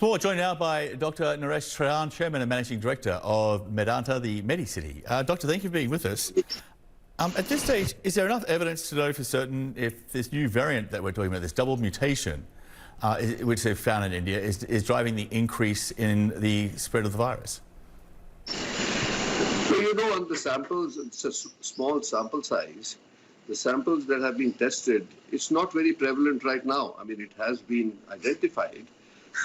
Well, joined now by Dr. Naresh Trehan, Chairman and Managing Director of Medanta, the Medicity. Doctor, thank you for being with us. At this stage, is there enough evidence to know for certain if this new variant that we're talking about, this double mutation, which they've found in India, is driving the increase in the spread of the virus? So, on the samples, it's a small sample size. The samples that have been tested, it's not very prevalent right now. I mean, it has been identified,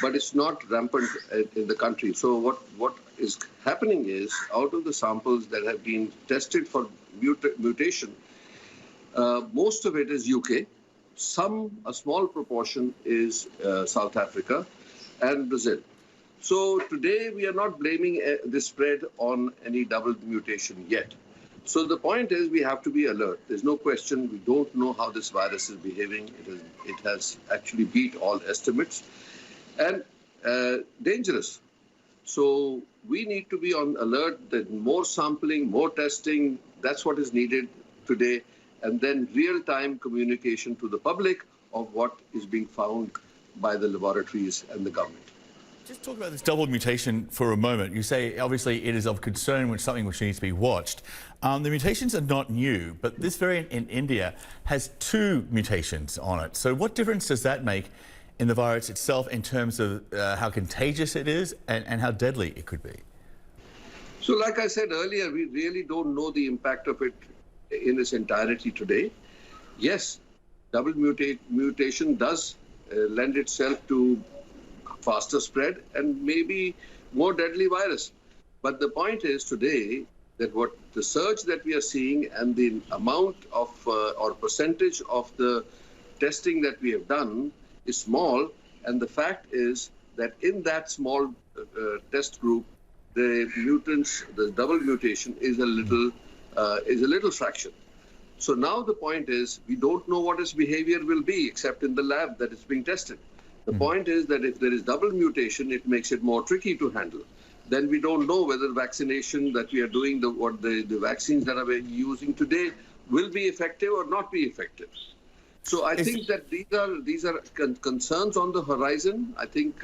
but it's not rampant in the country. So what is happening is, out of the samples that have been tested for mutation, most of it is UK. A small proportion is South Africa and Brazil. So today we are not blaming the spread on any double mutation yet. So the point is, we have to be alert. There's no question. We don't know how this virus is behaving. It has actually beat all estimates and dangerous. So we need to be on alert that more sampling, more testing, that's what is needed today. And then real-time communication to the public of what is being found by the laboratories and the government. Just talk about this double mutation for a moment. You say, obviously, it is of concern, something which needs to be watched. The mutations are not new, but this variant in India has 2 mutations on it. So what difference does that make in the virus itself in terms of how contagious it is and how deadly it could be? So like I said earlier, we really don't know the impact of it in its entirety today. Yes, double mutation does lend itself to faster spread and maybe more deadly virus. But the point is today that what the surge that we are seeing and the amount of or percentage of the testing that we have done is small, and the fact is that in that small test group, the mutants, the double mutation is a little fraction. So now the point is, we don't know what its behavior will be except in the lab that is being tested. The point is that if there is double mutation, it makes it more tricky to handle. Then we don't know whether vaccination that we are doing, the vaccines that are using today will be effective or not be effective. So I think that these are concerns on the horizon. I think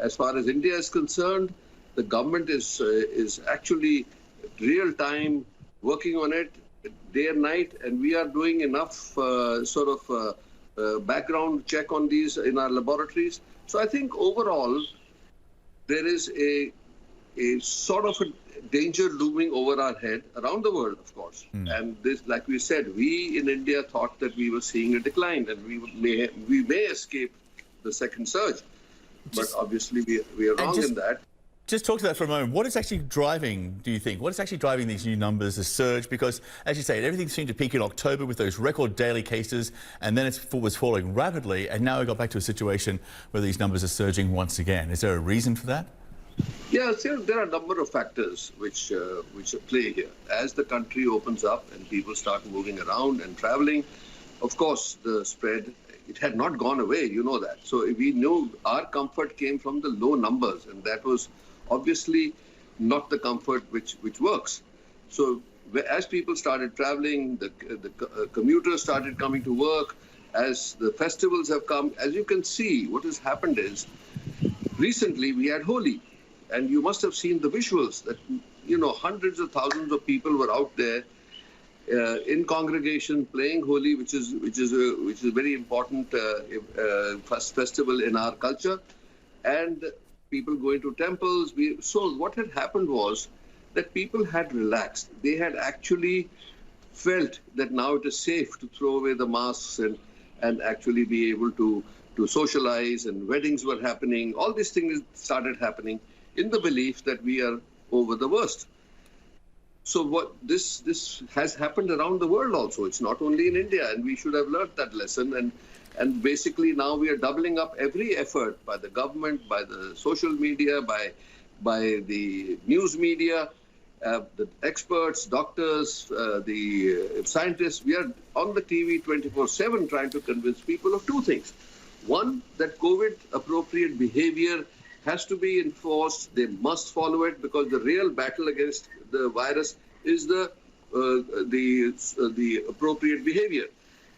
as far as India is concerned, the government is actually real time working on it day and night, and we are doing enough background check on these in our laboratories. So I think overall there is a sort of a danger looming over our head around the world, of course. And this, like we said, we in India thought that we were seeing a decline and we may escape the second surge. But obviously we are wrong in that. Just talk to that for a moment. What is actually driving, do you think, what is actually driving these new numbers, the surge? Because, as you say, everything seemed to peak in October with those record daily cases, and then it was falling rapidly, and now we got back to a situation where these numbers are surging once again. Is there a reason for that? Yeah, there are a number of factors which play here. As the country opens up and people start moving around and traveling, of course, the spread, it had not gone away, you know that. So we knew our comfort came from the low numbers, and that was obviously not the comfort which works. So as people started traveling, the commuters started coming to work, as the festivals have come, as you can see, what has happened is, recently we had Holi, and you must have seen the visuals that, hundreds of thousands of people were out there in congregation playing Holi, which is a very important festival in our culture, and people going to temples. So what had happened was that people had relaxed. They had actually felt that now it is safe to throw away the masks and actually be able to socialize, and weddings were happening. All these things started happening in the belief that we are over the worst. So what this has happened around the world also. It's not only in India, and we should have learned that lesson. And basically now we are doubling up every effort by the government, by the social media, by the news media, the experts, doctors, the scientists. We are on the TV 24/7 trying to convince people of 2 things. One, that COVID-appropriate behavior has to be enforced. They must follow it, because the real battle against the virus is the appropriate behavior.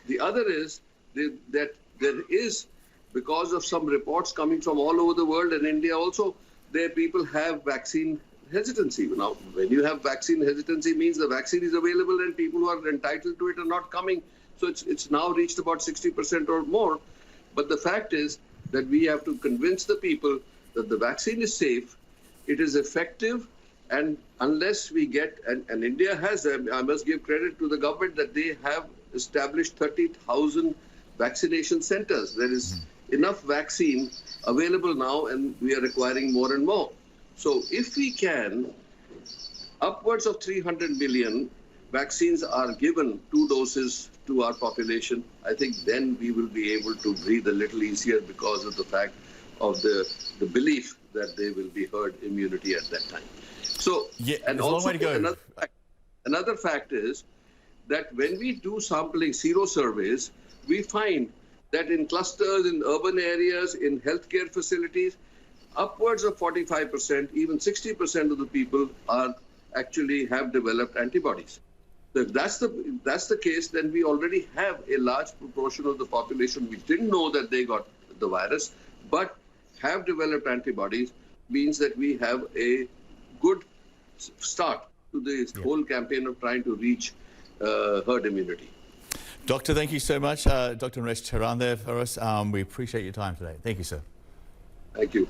The other is that there is because of some reports coming from all over the world and India also, there people have vaccine hesitancy. Now, when you have vaccine hesitancy, means the vaccine is available and people who are entitled to it are not coming. So it's now reached about 60% or more. But the fact is that we have to convince the people that the vaccine is safe, it is effective, and unless we get, and India has, I must give credit to the government that they have established 30,000 vaccination centers. There is enough vaccine available now, and we are requiring more and more. So if we can, upwards of 300 million vaccines are given, 2 doses to our population, I think then we will be able to breathe a little easier because of the fact of the belief that there will be herd immunity at that time. So, yeah, and also another fact is that when we do sampling, sero surveys, we find that in clusters, in urban areas, in healthcare facilities, upwards of 45%, even 60% of the people are actually have developed antibodies. So if that's the case, then we already have a large proportion of the population which didn't know that they got the virus, but have developed antibodies, means that we have a good start to this whole campaign of trying to reach herd immunity. Doctor, thank you so much. Dr. Naresh Trehan there for us. We appreciate your time today. Thank you, sir. Thank you.